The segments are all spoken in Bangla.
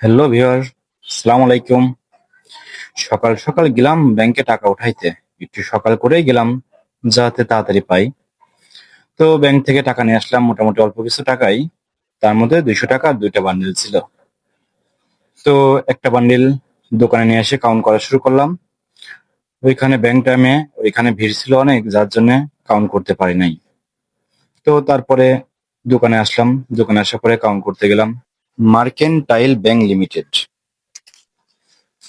হ্যালো ভিউয়ার, আসসালামু আলাইকুম। সকাল সকাল গেলাম ব্যাংকে টাকা উঠাইতে। একটু সকাল করেই গেলাম যাতে তাড়াতাড়ি পাই। তো ব্যাংক থেকে টাকা নিয়ে আসলাম মোটামুটি অল্প কিছু টাকাই। তার মধ্যে 200 টাকা 2টা বান্ডিল ছিল। তো একটা বান্ডিল দোকানে নিয়ে এসে কাউন্ট করা শুরু করলাম। ওইখানে ব্যাংক টাইমে ওইখানে ভিড় ছিল অনেক, যার জন্য কাউন্ট করতে পারি নাই। তো তারপরে দোকানে আসলাম, দোকানে আসার পরে কাউন্ট করতে গেলাম। Mercantile bank limited.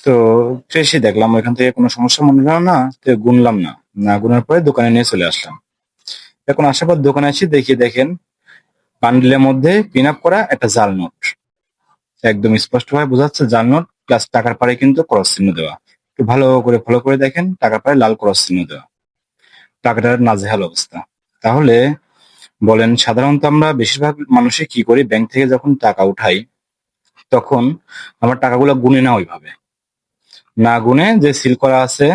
তো এসে দেখলাম ওইখান থেকে কোনো সমস্যা মনে হলো না, তো গুনলাম না। না গুনার পরে দোকানে নিয়ে চলে আসলাম। এখন আসার পর দোকানে এসে দেখি দেখেন বান্ডিলের মধ্যে পিন আপ করা একটা জাল নোট। একদম স্পষ্ট ভাবে বোঝা যাচ্ছে জাল নোট, প্লাস টাকার পারে কিন্তু ক্রস চিহ্ন দেওয়া। একটু ভালো করে ফলো করে দেখেন, টাকার পারে লাল ক্রস চিহ্ন দেওয়া। টাকাটার নাজেহাল অবস্থা। তাহলে বলেন, সাধারণত আমরা বেশিরভাগ মানুষই কি করি, ব্যাংক থেকে যখন টাকা উঠাই তখন আমার টাকাগুলো গুনে না, ওইভাবে না গুনে যে সিল করা আছে,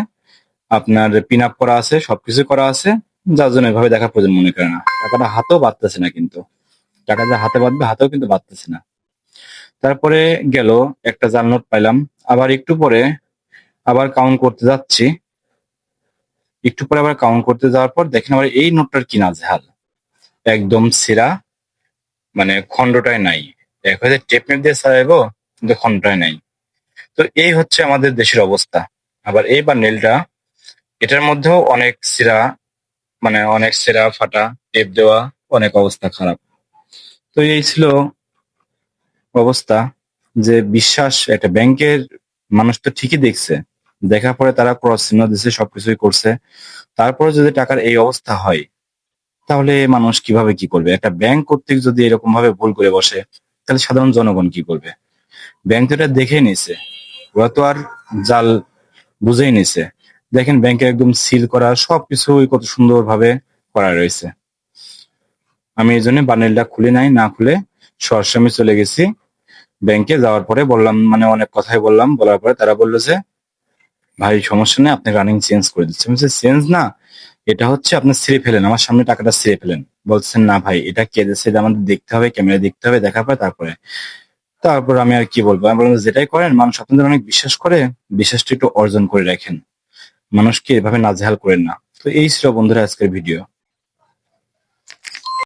আপনার পিন আপ করা আছে, সবকিছু করা আছে, যার জন্য এভাবে দেখার প্রয়োজন মনে করে না। টাকাটা হাতেও বাঁধতেছে না, কিন্তু টাকা যা হাতে বাঁধবে হাতেও কিন্তু বাঁধতেছে না। তারপরে গেল একটা জাল নোট পাইলাম। আবার একটু পরে আবার কাউন্ট করতে যাচ্ছি। একটু পরে আবার কাউন্ট করতে যাওয়ার পর দেখেন আবার এই নোটটার কি নাজেহাল, একদম ছেঁড়া, মানে খন্ডটাই নাই। এক হয়তো টেপ মেপ দিয়ে ছাড়াইবো, কিন্তু খন্ডটাই নাই। তো এই হচ্ছে আমাদের দেশের অবস্থা। আবার এইবার নেলটা, এটার মধ্যেও অনেক ছেঁড়া, মানে অনেক ছেঁড়া ফাটা, টেপ দেওয়া, অনেক অবস্থা খারাপ। তো এই ছিল অবস্থা। যে বিশ্বাস একটা ব্যাংকের, মানুষ তো ঠিকই দেখছে, দেখার পরে তারা ক্রস চিহ্ন দিচ্ছে, সবকিছুই করছে, তারপরে যদি টাকার এই অবস্থা হয়, তাহলে মানুষ কিভাবে কি করবে? একটা ব্যাংক কর্তৃক যদি এরকম ভাবে ভুল করে বসে, তাহলে সাধারণ জনগণ কি করবে? ব্যাংক তো এটা দেখেই নিছে, ওরা তো আর জাল বুঝেই নিছে। দেখেন ব্যাংকে একদম সিল করা, সবকিছুই কত সুন্দর ভাবে করা রয়েছে। আমি এই জন্য বান্ডেলটা খুলে নাই, না খুলে সরাসরি আমি চলে গেছি ব্যাংকে। যাওয়ার পরে বললাম, মানে অনেক কথাই বললাম, বলার পরে তারা বললো যে ভাই সমস্যা নেই, আপনি রানিং চেঞ্জ করে দিচ্ছি। আমি বলছি চেঞ্জ না, এটা হচ্ছে আপনি ছিঁড়ে ফেলেন, আমার সামনে টাকাটা ছিঁড়ে ফেলেন। বলছেন না ভাই, এটা কে দিচ্ছে, এটা আমাদের দেখতে হবে, ক্যামেরা দেখতে হবে, দেখার পরে তারপরে। তারপর আমি আর কি বলবো, আমি বললাম যেটাই করেন, মানুষ আপনাদের অনেক বিশ্বাস করে, বিশ্বাসটা একটু অর্জন করে রাখেন, মানুষকে এভাবে নাজেহাল করেন না। তো এই ছিল বন্ধুরা আজকের ভিডিও।